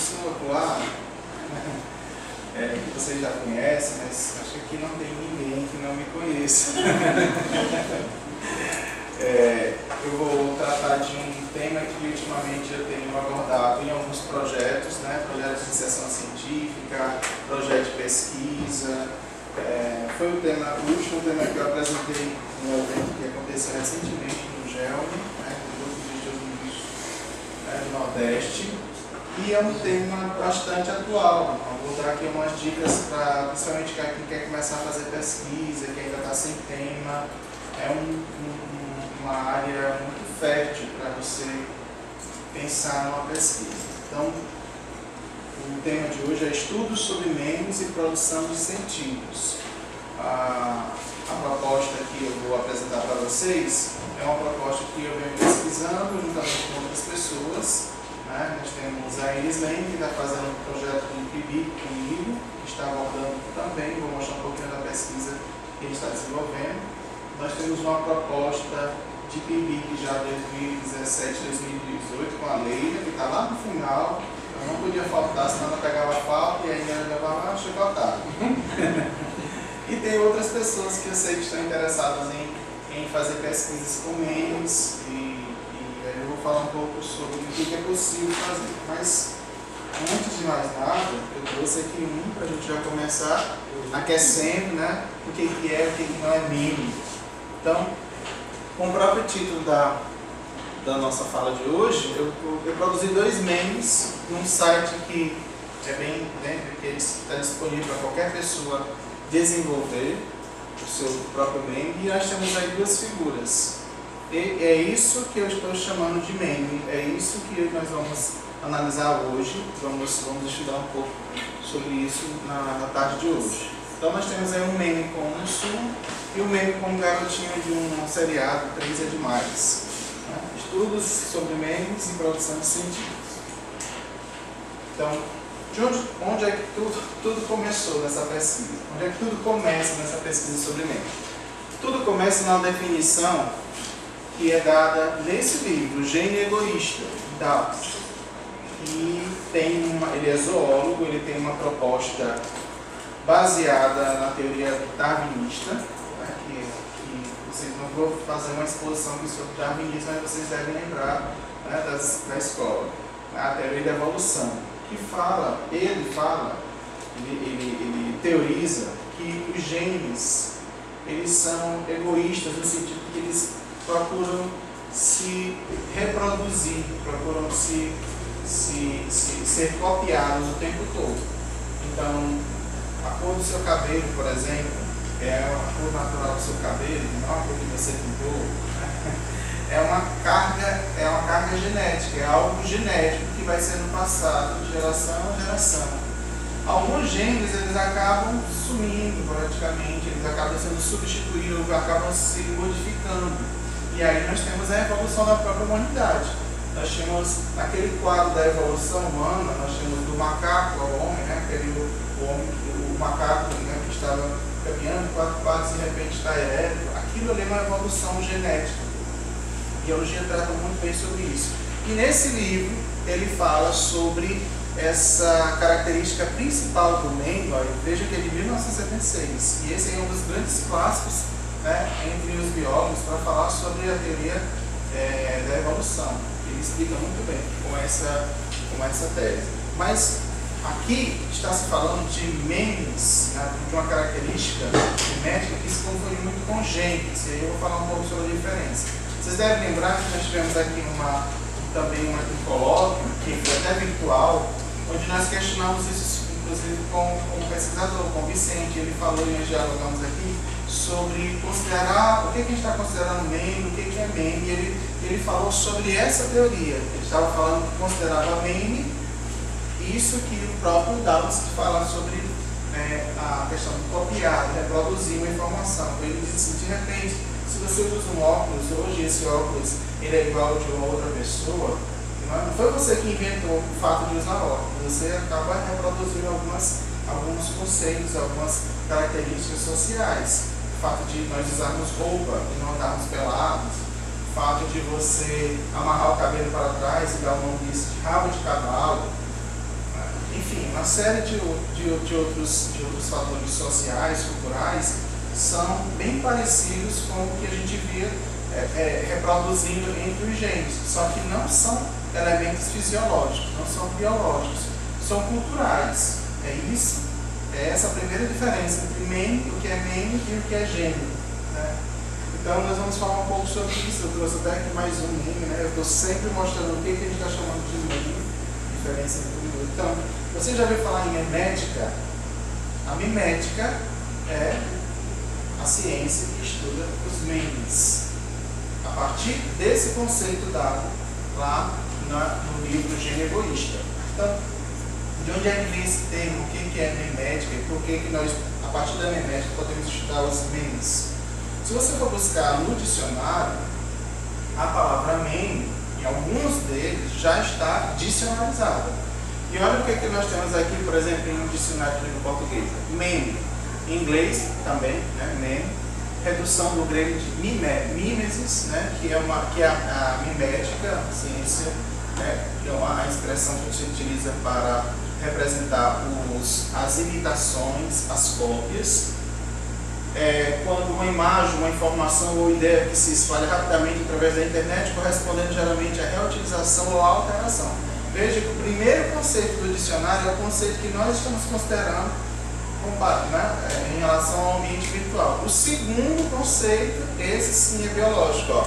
pessoa lá, que vocês já conhecem, mas acho que aqui não tem ninguém que não me conheça. Eu vou tratar de um tema que ultimamente eu tenho abordado em alguns projetos, né? Projetos de iniciação científica, projeto de pesquisa. Foi o último tema que eu apresentei no evento que aconteceu recentemente no GELM, né, no Grupo de Estudos do Nordeste, e é um tema bastante atual. Eu vou dar aqui umas dicas para, principalmente quem quer começar a fazer pesquisa, quem ainda está sem tema. É uma área muito fértil para você pensar numa pesquisa. Então, o tema de hoje é estudos sobre memes e produção de sentidos. A proposta que eu vou apresentar para vocês é uma proposta que eu venho pesquisando juntamente com outras pessoas, né? Nós temos a Iris Lane, que está fazendo um projeto do PIBIC comigo, que está abordando também, vou mostrar um pouquinho da pesquisa que ele está desenvolvendo. Nós temos uma proposta de PIBIC já 2017, 2018 com a Leila, que está lá no final. Eu não podia faltar, senão ela pegava falta e ainda levava chegou tarde. E tem outras pessoas que eu sei que estão interessadas em fazer pesquisas com memes e aí eu vou falar um pouco sobre o que é possível fazer. Mas, antes de mais nada, eu trouxe aqui para a gente já começar aquecendo, né? O que é, o que não é meme. Então, com o próprio título da nossa fala de hoje, eu produzi 2 memes num site que é bem, que está disponível para qualquer pessoa desenvolver o seu próprio meme, e nós temos aí 2 figuras. E é isso que eu estou chamando de meme, é isso que nós vamos analisar hoje, vamos estudar um pouco sobre isso na tarde de hoje. Então nós temos aí um meme com um sumo e um meme com um garotinho de um seriado, 3 é demais. Estudos sobre memes e produção de sentidos. Então, onde é que tudo começou nessa pesquisa? Onde é que tudo começa nessa pesquisa sobre memes? Tudo começa na definição que é dada nesse livro, O Gênio Egoísta, de Dawkins. E ele é zoólogo, ele tem uma proposta baseada na teoria darwinista, né, vocês não vou fazer uma exposição aqui sobre darwinismo, mas vocês devem lembrar, né, da escola, a teoria da evolução, que ele teoriza que os genes, eles são egoístas no sentido que eles procuram se reproduzir, procuram ser copiados o tempo todo. Então, a cor do seu cabelo, por exemplo, é a cor natural do seu cabelo, não a cor que você pintou, é uma carga genética, é algo genético que vai sendo passado de geração a geração. Alguns genes eles acabam sumindo praticamente, eles acabam sendo substituídos, acabam se modificando. E aí nós temos a evolução da própria humanidade. Nós temos, naquele quadro da evolução humana, nós temos do macaco ao homem, né? O macaco, né, que estava caminhando 4 patas e de repente está ereto. Aquilo ali é uma evolução genética. A biologia trata muito bem sobre isso. E nesse livro ele fala sobre essa característica principal do meme. Veja que é de 1976. E esse é um dos grandes clássicos, né, entre os biólogos para falar sobre a teoria da evolução. Ele explica muito bem com essa tese. Mas aqui está se falando de memes, né, de uma característica genética que se confunde muito com genes. E aí eu vou falar um pouco sobre a diferença. Vocês devem lembrar que nós tivemos aqui também um colóquio, que foi até virtual, onde nós questionamos isso, inclusive com o pesquisador, com o Vicente. Ele falou, e nós dialogamos aqui, sobre considerar o que a gente está considerando meme, o que é meme. E ele falou sobre essa teoria. Ele estava falando que considerava meme isso que o próprio Dawkins fala sobre a questão de copiar, reproduzir uma informação. Então ele diz assim, de repente, se você usa um óculos, hoje esse óculos ele é igual de uma outra pessoa, não foi você que inventou o fato de usar óculos, você acaba reproduzindo alguns conceitos, algumas características sociais. O fato de nós usarmos roupa e não andarmos pelados, o fato de você amarrar o cabelo para trás e dar o nome disso de rabo de cavalo, uma série de outros fatores sociais, culturais, são bem parecidos com o que a gente via reproduzindo entre os genes, só que não são elementos fisiológicos, não são biológicos, são culturais. É isso, é essa a primeira diferença entre meme, o que é meme e o que é gene, né? Então nós vamos falar um pouco sobre isso. Eu trouxe até aqui mais um meme, né? Eu estou sempre mostrando o que a gente está chamando de meme, diferença entre um. Então, você já ouviu falar em mimética? A mimética é a ciência que estuda os memes. A partir desse conceito dado lá no livro Gênio Egoísta. Então, de onde é que vem esse termo? O que é mimética? E por que nós, a partir da mimética, podemos estudar os memes? Se você for buscar no dicionário, a palavra meme, em alguns deles, já está dicionarizada. E olha o que nós temos aqui, por exemplo, em um dicionário de língua portuguesa. Meme. Em inglês também, né? Meme. Redução do grego de mimesis, né? que é a mimética, a ciência, né? Que é uma expressão que se utiliza para representar as imitações, as cópias. Quando uma imagem, uma informação ou ideia que se espalha rapidamente através da internet, correspondendo geralmente à reutilização ou à alteração. Veja que o primeiro conceito do dicionário é o conceito que nós estamos considerando, né, em relação ao ambiente virtual. O segundo conceito, esse sim é biológico, ó.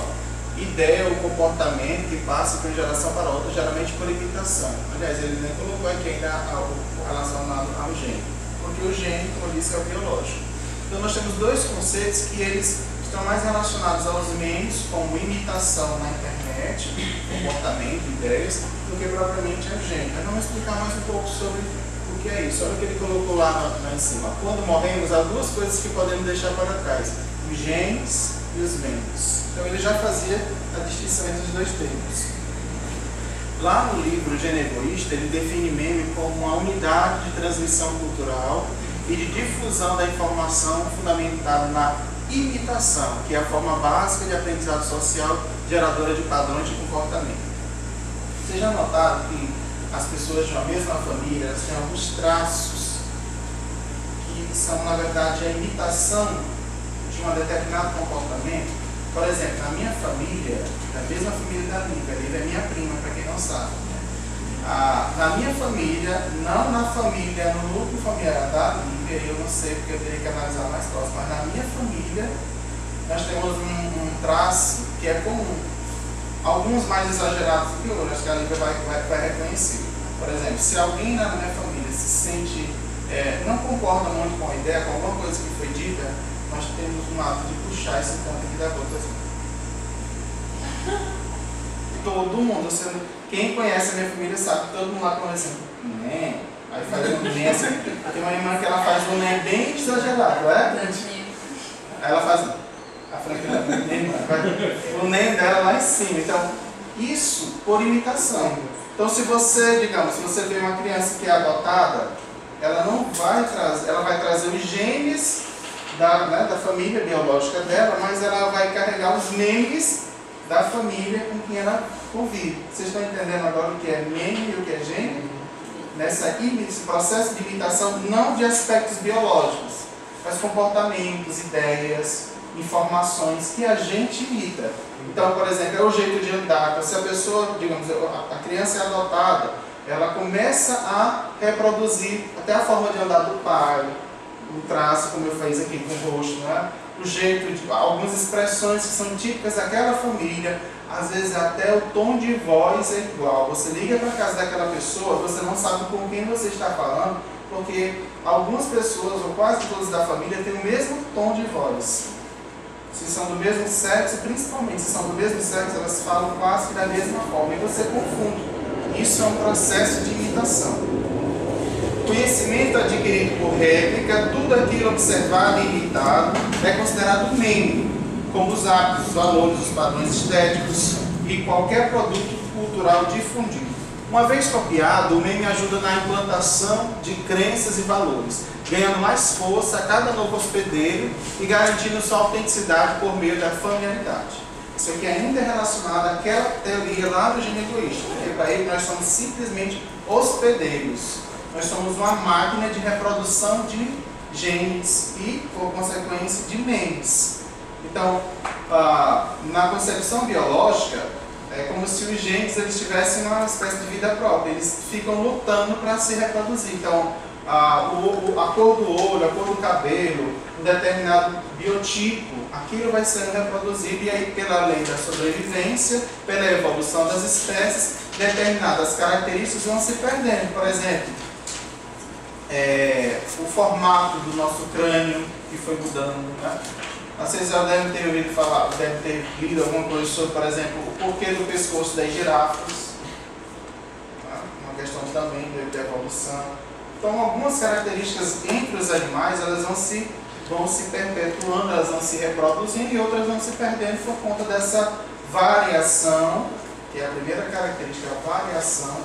Ideia ou comportamento que passa de uma geração para outra, geralmente por imitação. Aliás, ele nem colocou aqui ainda o relacionado ao gene, porque o gene, como eu disse, é o biológico. Então nós temos dois conceitos que eles estão mais relacionados aos memes, como imitação na internet, comportamento, ideias, do que propriamente ao gene. Mas vamos explicar mais um pouco sobre o que é isso. Olha o que ele colocou lá em cima. Quando morremos, há duas coisas que podemos deixar para trás: os genes e os memes. Então ele já fazia a distinção entre os dois termos. Lá no livro Gênio Egoísta, ele define meme como uma unidade de transmissão cultural e de difusão da informação fundamentada na imitação, que é a forma básica de aprendizado social geradora de padrões de comportamento. Vocês já notaram que as pessoas de uma mesma família elas têm alguns traços que são, na verdade, a imitação de um determinado comportamento? Por exemplo, na minha família, da mesma família da Lívia, a Lívia é minha prima, para quem não sabe. Na minha família, não na família, no núcleo familiar da Lívia, eu não sei porque eu teria que analisar mais próximo, mas na minha família nós temos um traço que é comum. Alguns mais exagerados do que outros, acho que a Lívia vai reconhecer. Por exemplo, se alguém na minha família se sente, não concorda muito com a ideia, com alguma coisa que foi dita, nós temos um ato de puxar esse canto aqui da boca assim. Todo mundo, quem conhece a minha família sabe que todo mundo lá começa assim, né? Aí faz um nem assim. Tem uma irmã que ela faz um nem bem exagerado, não é? Aí ela faz a franquia o nem dela lá em cima. Então, isso por imitação. Então, se você, digamos, se você vê uma criança que é adotada, ela não vai trazer, ela vai trazer os genes da família biológica dela, mas ela vai carregar os memes da família com quem ela convive. Vocês estão entendendo agora o que é meme e o que é gene? Nesse processo de imitação, não de aspectos biológicos, mas comportamentos, ideias, informações que a gente imita. Então, por exemplo, é o jeito de andar. Então, se a pessoa, digamos, a criança é adotada, ela começa a reproduzir até a forma de andar do pai, o traço, como eu fiz aqui com o rosto, né? O jeito de algumas expressões que são típicas daquela família, às vezes até o tom de voz é igual. Você liga para a casa daquela pessoa, você não sabe com quem você está falando, porque algumas pessoas, ou quase todas da família, têm o mesmo tom de voz. Se são do mesmo sexo, principalmente se são do mesmo sexo, elas falam quase que da mesma forma, e você confunde. Isso é um processo de imitação. Conhecimento adquirido por réplica, tudo aquilo observado e imitado é considerado meme, como os hábitos, os valores, os padrões estéticos e qualquer produto cultural difundido. Uma vez copiado, o meme ajuda na implantação de crenças e valores, ganhando mais força a cada novo hospedeiro e garantindo sua autenticidade por meio da familiaridade. Isso aqui ainda é relacionado àquela teoria lá do Gênio Egoísta, porque para ele nós somos simplesmente hospedeiros. Nós somos uma máquina de reprodução de genes e, por consequência, de memes. Então, na concepção biológica, é como se os genes eles tivessem uma espécie de vida própria. Eles ficam lutando para se reproduzir. Então, a cor do olho, a cor do cabelo, um determinado biotipo, aquilo vai sendo reproduzido e aí pela lei da sobrevivência, pela evolução das espécies, determinadas características vão se perdendo. Por exemplo, o formato do nosso crânio que foi mudando, né? Vocês já devem ter ouvido falar, devem ter lido alguma coisa sobre, por exemplo, o porquê do pescoço das girafas, né? Uma questão também da evolução. Então, algumas características entre os animais, elas vão se perpetuando, elas vão se reproduzindo e outras vão se perdendo por conta dessa variação, que é a primeira característica, a variação,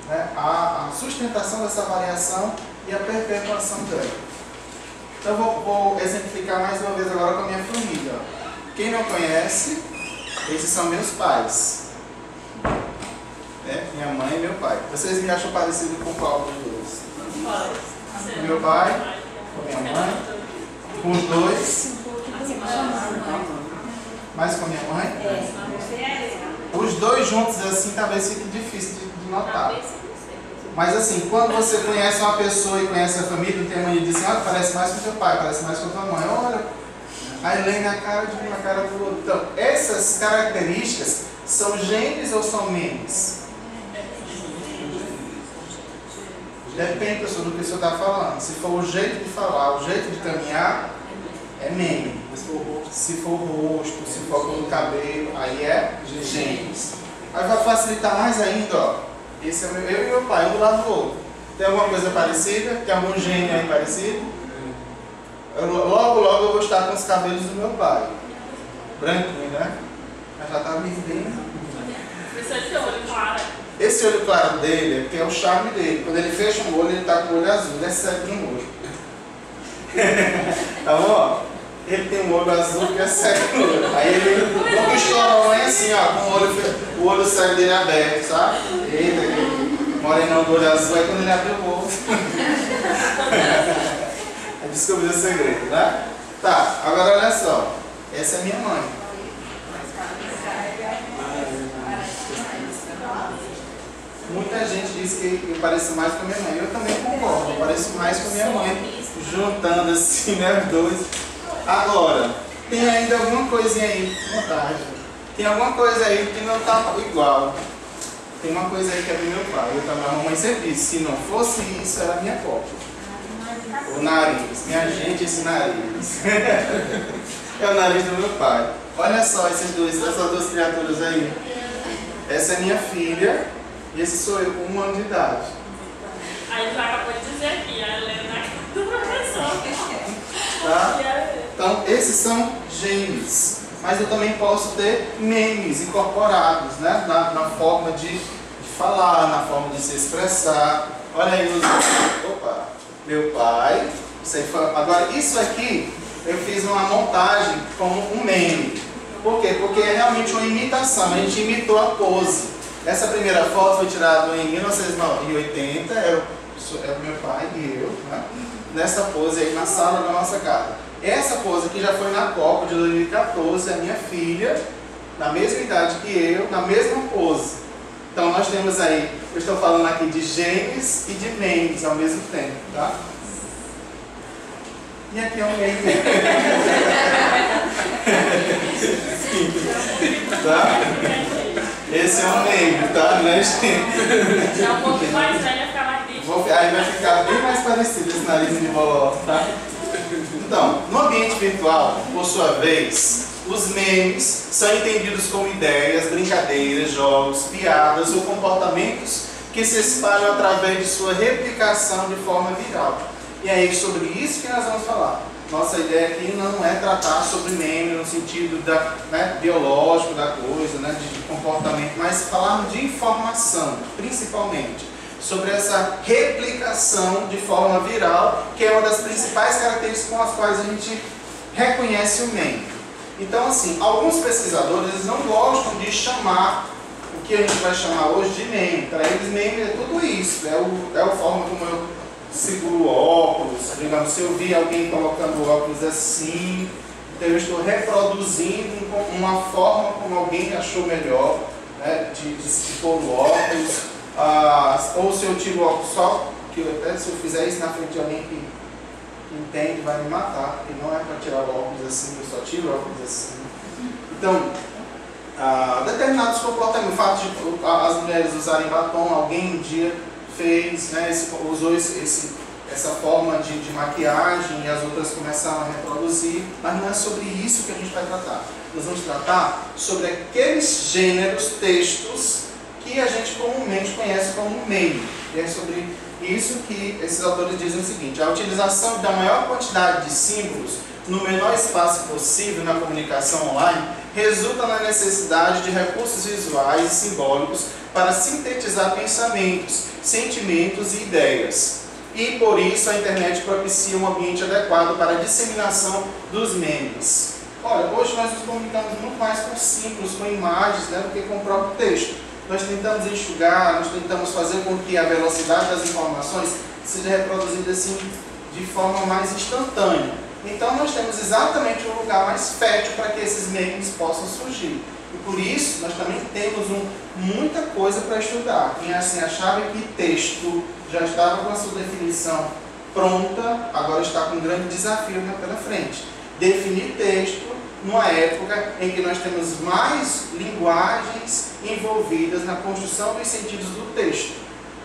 né? A sustentação dessa variação e a perpetuação dela. Então, vou exemplificar mais uma vez agora com a minha família. Quem não conhece, esses são meus pais. Minha mãe e meu pai. Vocês me acham parecido com qual dos dois? Com meu pai, com minha mãe, com os dois, mais com minha mãe. Os dois juntos assim talvez fique difícil de notar. Mas assim, quando você conhece uma pessoa e conhece a família, não tem mania de dizer, olha, parece mais com teu pai, parece mais com tua mãe. Olha, a Helene a cara de uma, a cara do outro. Então, essas características são genes ou são memes? Depende, pessoal, do que o senhor está falando. Se for o jeito de falar, o jeito de caminhar, é meme. Se for o rosto, se for o cabelo, aí é genes. Aí vai facilitar mais ainda, ó. Esse é eu e meu pai, um do lado do outro. Tem alguma coisa parecida? Tem algum gene aí parecido? Logo eu vou estar com os cabelos do meu pai. Branquinho, né? Mas já está bem. Esse olho claro dele é porque é o charme dele. Quando ele fecha o olho, ele está com o olho azul. Ele é cego de um olho. Tá bom? Ele tem um olho azul que é cego no olho. Aí ele conquistou a mãe assim, ó, com o olho cego dele aberto, sabe? Eita, morenão do olho azul. Aí quando ele abriu o olho, aí descobriu o segredo, né? Tá, agora olha só. Essa é minha mãe. Muita gente diz que eu pareço mais com a minha mãe. Eu também concordo, eu pareço mais com a minha mãe. Juntando assim, né, os dois. Agora, tem ainda alguma coisinha aí, tem alguma coisa aí que não está igual. Tem uma coisa aí que é do meu pai. A mamãe sempre disse, se não fosse isso, era a minha cópia. O nariz. Minha gente, esse nariz. É o nariz do meu pai. Olha só essas duas criaturas aí. Essa é minha filha e esse sou eu com 1 ano de idade. Aí já acabou de dizer aqui, a Helena do professor. Tá? Então, esses são genes. Mas eu também posso ter memes incorporados, né? na forma de falar, na forma de se expressar. Olha aí os... Opa! Meu pai. Agora, isso aqui eu fiz uma montagem como um meme. Por quê? Porque é realmente uma imitação. A gente imitou a pose. Essa primeira foto foi tirada em 1980. É o meu pai e eu, né? Nessa pose aí na sala da nossa casa. Essa pose aqui já foi na Copa de 2014, a minha filha, na mesma idade que eu, na mesma pose. Então nós temos aí, eu estou falando aqui de genes e de memes ao mesmo tempo, tá? E aqui é um meme. Tá? Esse é um meme, tá? Né, gente? É um pouco mais velha, ficar mais bicho. Aí vai ficar bem mais parecido esse nariz de bolota, tá? Então, no ambiente virtual, por sua vez, os memes são entendidos como ideias, brincadeiras, jogos, piadas ou comportamentos que se espalham através de sua replicação de forma viral. E é sobre isso que nós vamos falar. Nossa ideia aqui não é tratar sobre meme no sentido biológico da coisa, né, de comportamento, mas falar de informação, principalmente. Sobre essa replicação de forma viral, que é uma das principais características com as quais a gente reconhece o meme. Então, assim, alguns pesquisadores eles não gostam de chamar o que a gente vai chamar hoje de meme. Para eles, meme é tudo isso, é a forma como eu seguro o óculos, digamos, se eu vi alguém colocando o óculos assim, então eu estou reproduzindo uma forma como alguém achou melhor, né, de pôr o óculos, ou se eu tiro o óculos só, que até se eu fizer isso na frente de alguém que entende, vai me matar, porque não é para tirar o óculos assim, eu só tiro o óculos assim. Então, determinados comportamentos, o fato de as mulheres usarem batom, alguém um dia fez, né, usou essa forma de maquiagem e as outras começaram a reproduzir, mas não é sobre isso que a gente vai tratar. Nós vamos tratar sobre aqueles gêneros, textos, que a gente comumente conhece como meme. E é sobre isso que esses autores dizem o seguinte: a utilização da maior quantidade de símbolos no menor espaço possível na comunicação online resulta na necessidade de recursos visuais e simbólicos para sintetizar pensamentos, sentimentos e ideias. E por isso a internet propicia um ambiente adequado para a disseminação dos memes. Olha, hoje nós nos comunicamos muito mais com símbolos, com imagens, né, do que com o próprio texto. Nós tentamos enxugar, nós tentamos fazer com que a velocidade das informações seja reproduzida assim, de forma mais instantânea. Então nós temos exatamente um lugar mais fértil para que esses memes possam surgir. E por isso nós também temos muita coisa para estudar. Quem assim achava que texto já estava com a sua definição pronta, agora está com um grande desafio pela frente. Definir texto numa época em que nós temos mais linguagens envolvidas na construção dos sentidos do texto.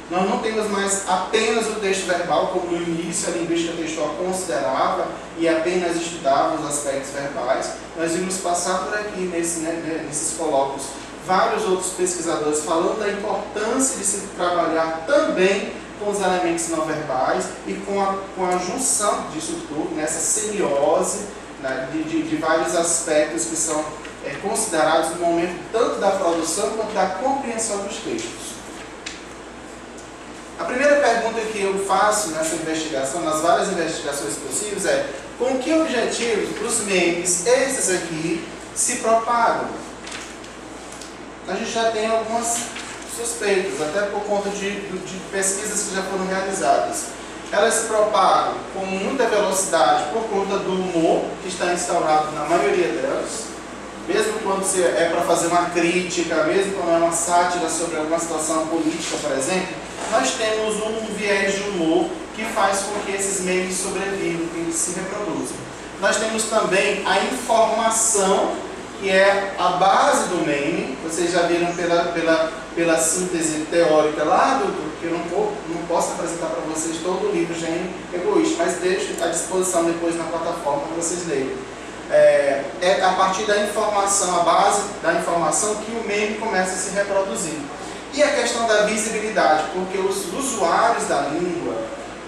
Nós não temos mais apenas o texto verbal, como no início a linguística textual considerava e apenas estudava os aspectos verbais. Nós vimos passar por aqui, nesses colóquios, vários outros pesquisadores falando da importância de se trabalhar também com os elementos não verbais e com a junção disso tudo, nessa semiose, né, de vários aspectos que são considerados no momento tanto da produção quanto da compreensão dos textos. A primeira pergunta que eu faço nessa investigação, nas várias investigações possíveis, é: com que objetivos os memes, esses aqui, se propagam? A gente já tem algumas suspeitas, até por conta de pesquisas que já foram realizadas. Elas se propagam com muita velocidade por conta do humor que está instaurado na maioria delas, mesmo quando é para fazer uma crítica, mesmo quando é uma sátira sobre alguma situação política, por exemplo, nós temos um viés de humor que faz com que esses memes sobrevivam, que eles se reproduzam. Nós temos também a informação, que é a base do meme. Vocês já viram pela síntese teórica lá, que eu não posso apresentar para vocês todo o livro Gênio Egoísta, mas deixo à disposição depois na plataforma para vocês lerem. É a partir da informação, a base da informação, que o meme começa a se reproduzir. E a questão da visibilidade, porque os usuários da língua,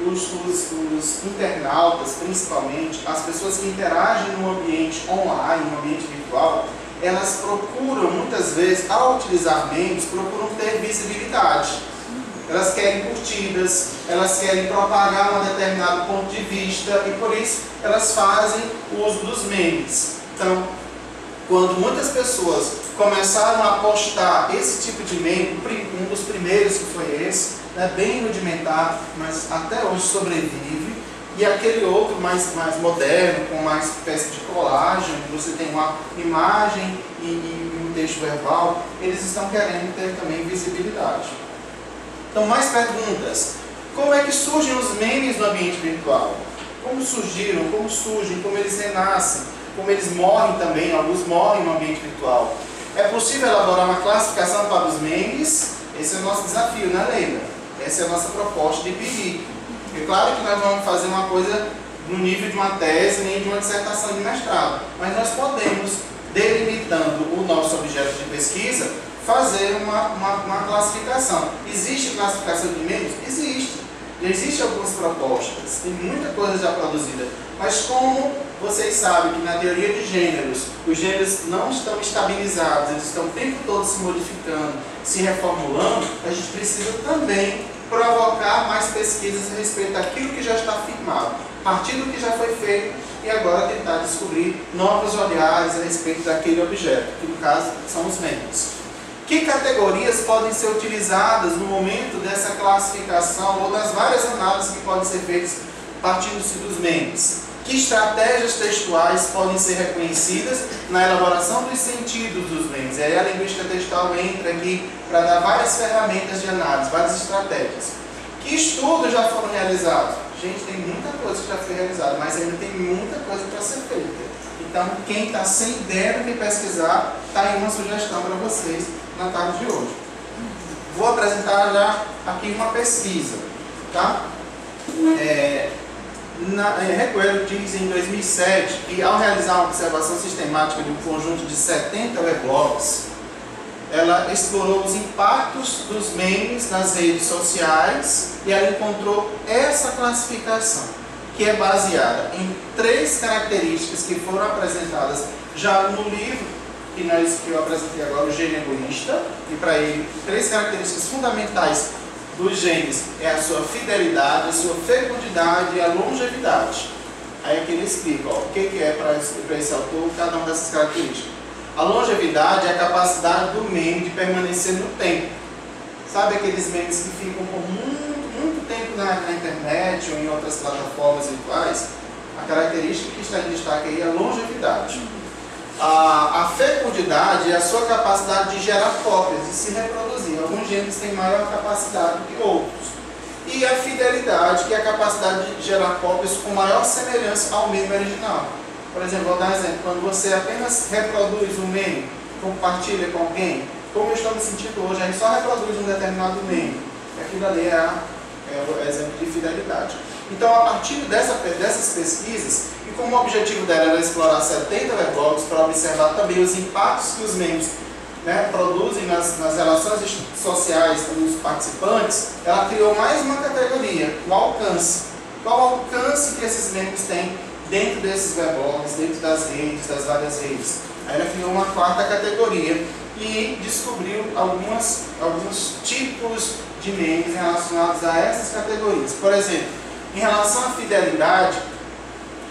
os internautas principalmente, as pessoas que interagem no ambiente online, no ambiente virtual, elas procuram muitas vezes, ao utilizar memes, procuram ter visibilidade. Elas querem curtidas, elas querem propagar um determinado ponto de vista e por isso elas fazem o uso dos memes. Então, quando muitas pessoas começaram a postar esse tipo de meme, um dos primeiros que foi esse, né, bem rudimentar, mas até hoje sobrevive, e aquele outro mais moderno, com mais espécie de colagem, você tem uma imagem e um texto verbal, eles estão querendo ter também visibilidade. Então, mais perguntas. Como é que surgem os memes no ambiente virtual? Como surgiram, como surgem, como eles renascem, como eles morrem também, alguns morrem no ambiente virtual. É possível elaborar uma classificação para os memes? Esse é o nosso desafio, né, Leila? Essa é a nossa proposta de pedir. É claro que nós vamos fazer uma coisa no nível de uma tese, nem de uma dissertação de mestrado, mas nós podemos, delimitando o nosso objeto de pesquisa, fazer uma classificação. Existe classificação de memes? Existe. Já existem algumas propostas, tem muita coisa já produzida, mas como vocês sabem que na teoria de gêneros, os gêneros não estão estabilizados, eles estão o tempo todo se modificando, se reformulando, a gente precisa também provocar mais pesquisas a respeito daquilo que já está afirmado, a partir do que já foi feito, e agora tentar descobrir novos olhares a respeito daquele objeto, que no caso são os memes. Que categorias podem ser utilizadas no momento dessa classificação ou das várias análises que podem ser feitas partindo-se dos memes? Que estratégias textuais podem ser reconhecidas na elaboração dos sentidos dos memes? E aí a linguística textual entra aqui para dar várias ferramentas de análise, várias estratégias. Que estudos já foram realizados? Gente, tem muita coisa que já foi realizada, mas ainda tem muita coisa para ser feita. Então, quem está sem ideia do que pesquisar, está aí uma sugestão para vocês na tarde de hoje. Vou apresentar já aqui uma pesquisa, tá? Recuero diz em 2007 que, ao realizar uma observação sistemática de um conjunto de 70 weblogs, ela explorou os impactos dos memes nas redes sociais e ela encontrou essa classificação, que é baseada em 3 características que foram apresentadas já no livro que eu apresentei agora, o Gênio Egoísta, e para ele 3 características fundamentais dos genes é a sua fidelidade, a sua fecundidade e a longevidade. Aí aqui ele explica o que é para esse autor cada uma dessas características. A longevidade é a capacidade do meme de permanecer no tempo. Sabe aqueles memes que ficam por muito tempo na internet ou em outras plataformas virtuais? A característica que está em destaque aí é a longevidade. A fecundidade é a sua capacidade de gerar cópias, de se reproduzir. Alguns genes têm maior capacidade do que outros. E a fidelidade, que é a capacidade de gerar cópias com maior semelhança ao meme original. Por exemplo, vou dar um exemplo. Quando você apenas reproduz um meme, compartilha com alguém, como eu estou me sentindo hoje, a gente só reproduz um determinado meme. Aquilo ali é o exemplo de fidelidade. Então, a partir dessas pesquisas, e como o objetivo dela era explorar 70 weblogs para observar também os impactos que os memes, né, produzem nas relações sociais dos participantes, ela criou mais uma categoria, o alcance. Qual o alcance que esses memes têm dentro desses weblogs, dentro das redes, das várias redes? Aí ela criou uma 4ª categoria e descobriu alguns tipos de memes relacionados a essas categorias. Por exemplo, em relação à fidelidade,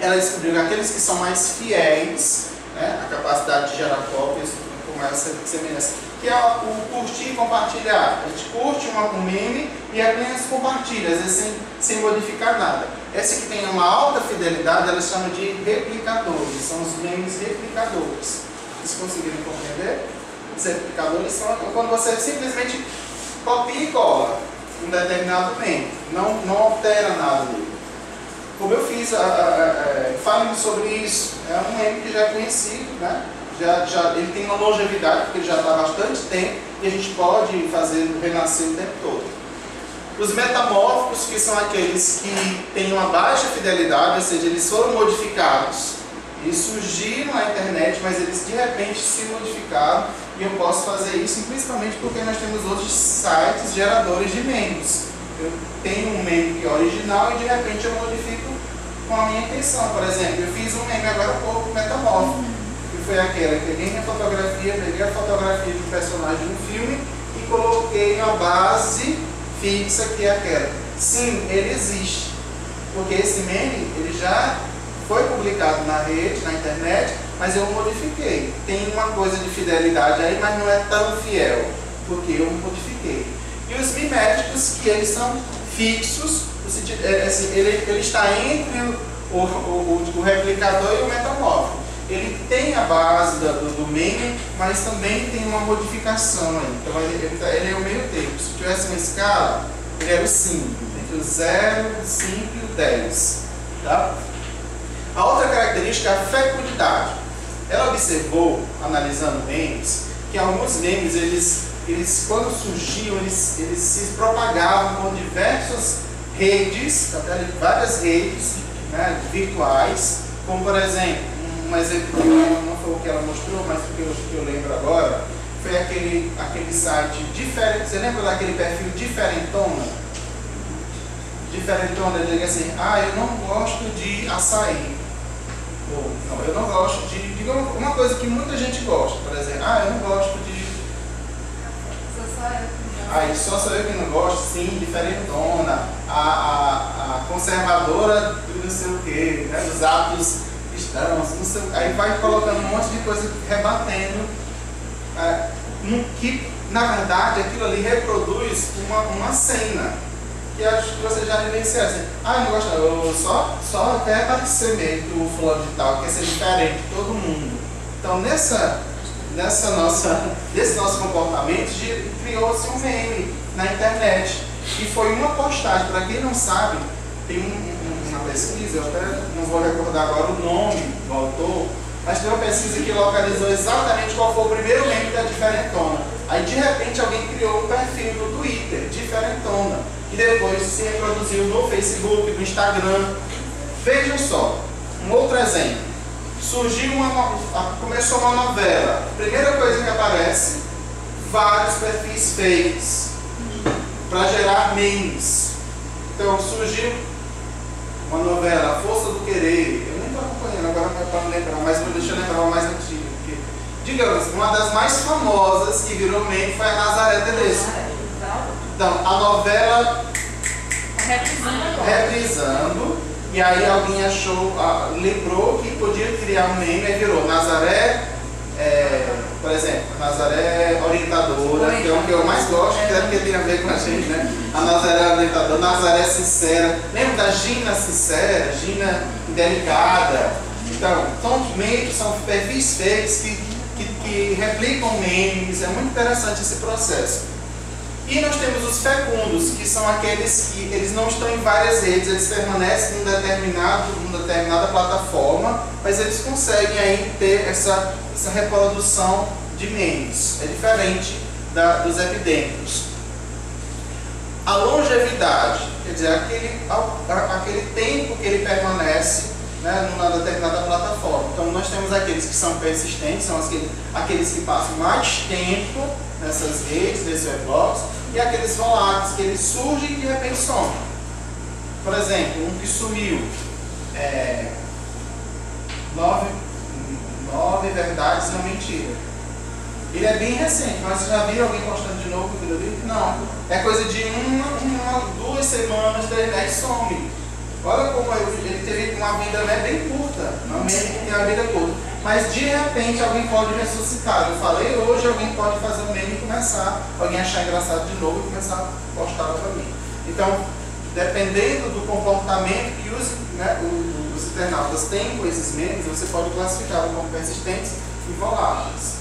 ela descobriu que aqueles que são mais fiéis, né, a capacidade de gerar cópias com maior semelhança, que é o curtir e compartilhar. A gente curte um meme e apenas compartilha, às vezes sem modificar nada. Esse que tem uma alta fidelidade, ela chama de replicadores, são os memes replicadores. Vocês conseguiram compreender? Os replicadores são quando você simplesmente copia e cola um determinado meme, não altera nada dele. Como eu fiz, falando sobre isso, é um meme que já é conhecido, né? Ele tem uma longevidade, porque ele já está há bastante tempo e a gente pode fazer renascer o tempo todo. Os metamórficos, que são aqueles que têm uma baixa fidelidade, ou seja, eles foram modificados e surgiram na internet, mas eles de repente se modificaram, e eu posso fazer isso principalmente porque nós temos outros sites geradores de memes. Eu tenho um meme que é original e de repente eu modifico com a minha intenção. Por exemplo, eu fiz um meme agora um pouco metamórfico, que foi aquela, peguei a fotografia de um personagem no filme e coloquei uma base fixa que é aquela. Sim, ele existe, porque esse meme ele já foi publicado na rede, na internet, mas eu modifiquei. Tem uma coisa de fidelidade aí, mas não é tão fiel, porque eu modifiquei. E os miméticos, que eles são fixos, no sentido, ele está entre o replicador e o metamórfico. Ele tem a base do meme, mas também tem uma modificação aí. Então ele é o meio termo. Se tivesse uma escala, ele era o 5, entre o 0, o 5 e o 10. Tá? A outra característica é a fecundidade. Ela observou, analisando memes, que alguns memes, eles quando surgiam, eles se propagavam por diversas redes, até várias redes, né, virtuais, como por exemplo, um exemplo que não foi o que ela mostrou, mas o que eu lembro agora, foi aquele site diferente. Você lembra daquele perfil Diferentona? Diferentona, ele diz assim, eu não gosto de açaí. Ou, não, eu não gosto de... Digamos, uma coisa que muita gente gosta, por exemplo, eu não gosto de... Só sou eu que não gosto, sim, diferentona, a conservadora do não sei o quê, né, dos atos cristãos, não sei, aí vai colocando um monte de coisa rebatendo, que Na verdade, aquilo ali reproduz uma cena, que acho que você já vivenciou assim. Ah, não gosto, eu só quero parecer mesmo o fulano de tal, quer ser diferente de todo mundo. Então, nesse nosso comportamento, criou-se um meme na internet. E foi uma postagem, para quem não sabe, tem uma pesquisa, eu até não vou recordar agora o nome do autor, mas tem uma pesquisa que localizou exatamente qual foi o primeiro meme da diferentona. Aí de repente alguém criou um perfil no Twitter, diferentona, que depois se reproduziu no Facebook, no Instagram. Vejam só, um outro exemplo. Começou uma novela. Primeira coisa que aparece, vários perfis fakes para gerar memes. Então surgiu uma novela, A Força do Querer. Eu nem estou acompanhando agora para não lembrar, mas deixa eu lembrar uma mais antiga. Porque, digamos, uma das mais famosas que virou meme foi a Nazaré Tedesco. Então, a novela reprisando, e aí alguém lembrou que podia criar um meme, aí virou Nazaré, por exemplo, Nazaré Orientadora, que é o que eu mais gosto, que é porque tem a ver com a gente, né? A Nazaré Orientadora, Nazaré Sincera. Lembra da Gina Sincera, Gina Delicada? Então, são perfis fakes que replicam memes, é muito interessante esse processo. E nós temos os fecundos, que são aqueles que eles não estão em várias redes, eles permanecem numa determinada plataforma, mas eles conseguem aí ter essa reprodução de memes. É diferente dos epidêmicos. A longevidade, quer dizer, aquele tempo que ele permanece, né, numa determinada plataforma. Então nós temos aqueles que são persistentes, são aqueles que passam mais tempo nessas redes, nesses weblogs, e aqueles voláteis, que eles surgem e de repente somem. Por exemplo, um que sumiu, 9 verdades e uma mentira. Ele é bem recente, mas vocês já viram alguém postando de novo aquilo ali? Não. É coisa de 2 semanas, 3 meses, some. Olha como ele teve uma vida, né, bem curta, não mesmo que tem uma vida curta. Mas de repente alguém pode ressuscitar. Eu falei hoje, alguém pode fazer um meme e alguém achar engraçado de novo e começar a postar novamente. Então, dependendo do comportamento que os internautas têm com esses memes, você pode classificá-los como persistentes e voláteis.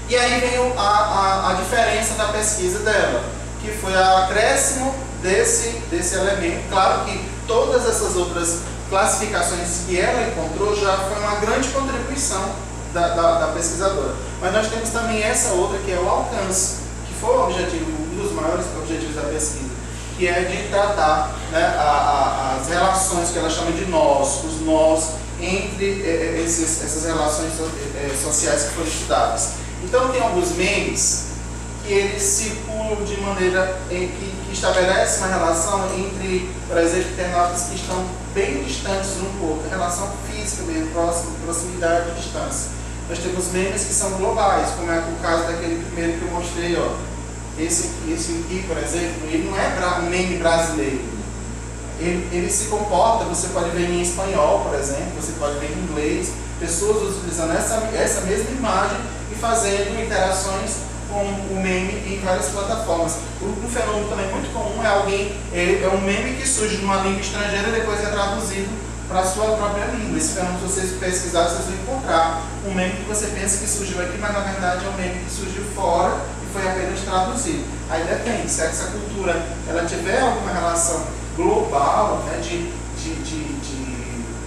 E aí vem a diferença da pesquisa dela, que foi o acréscimo desse elemento. Claro que todas essas outras classificações que ela encontrou já foi uma grande contribuição da pesquisadora. Mas nós temos também essa outra, que é o alcance, que foi o objetivo, um dos maiores objetivos da pesquisa, que é de tratar, né, as relações que ela chama de nós, os nós entre essas relações sociais que foram estudadas. Então tem alguns memes que eles circulam de maneira que estabelece uma relação entre, por exemplo, internautas que estão bem distantes um do outro, relação física mesmo, proximidade e distância. Nós temos memes que são globais, como é o caso daquele primeiro que eu mostrei, ó. Esse aqui, por exemplo, ele não é um meme brasileiro. Ele se comporta, você pode ver em espanhol, por exemplo, você pode ver em inglês, pessoas utilizando essa mesma imagem e fazendo interações com o meme em várias plataformas. Um fenômeno também muito comum é um meme que surge numa língua estrangeira e depois é traduzido para a sua própria língua. Esse fenômeno, se vocês pesquisarem, vocês vão encontrar um meme que você pensa que surgiu aqui, mas na verdade é um meme que surgiu fora e foi apenas traduzido. Aí depende, se essa cultura ela tiver alguma relação global, né, de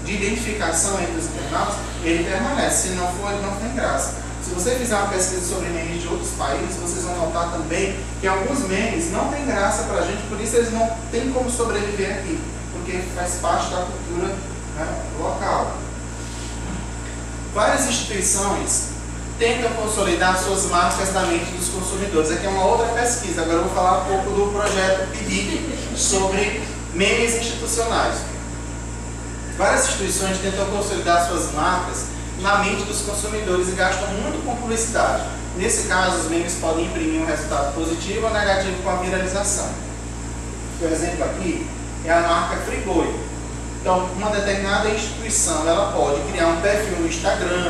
identificação entre os internautas, ele permanece. Se não for, ele não tem graça. Se você fizer uma pesquisa sobre memes de outros países, vocês vão notar também que alguns memes não têm graça para a gente, por isso eles não têm como sobreviver aqui, porque faz parte da cultura, né, local. Várias instituições tentam consolidar suas marcas na mente dos consumidores. Aqui é uma outra pesquisa, agora eu vou falar um pouco do projeto PIBIC sobre memes institucionais. Várias instituições tentam consolidar suas marcas na mente dos consumidores e gastam muito com publicidade. Nesse caso, os memes podem imprimir um resultado positivo ou negativo com a viralização. Por exemplo, aqui é a marca Friboi. Então, uma determinada instituição ela pode criar um perfil no Instagram,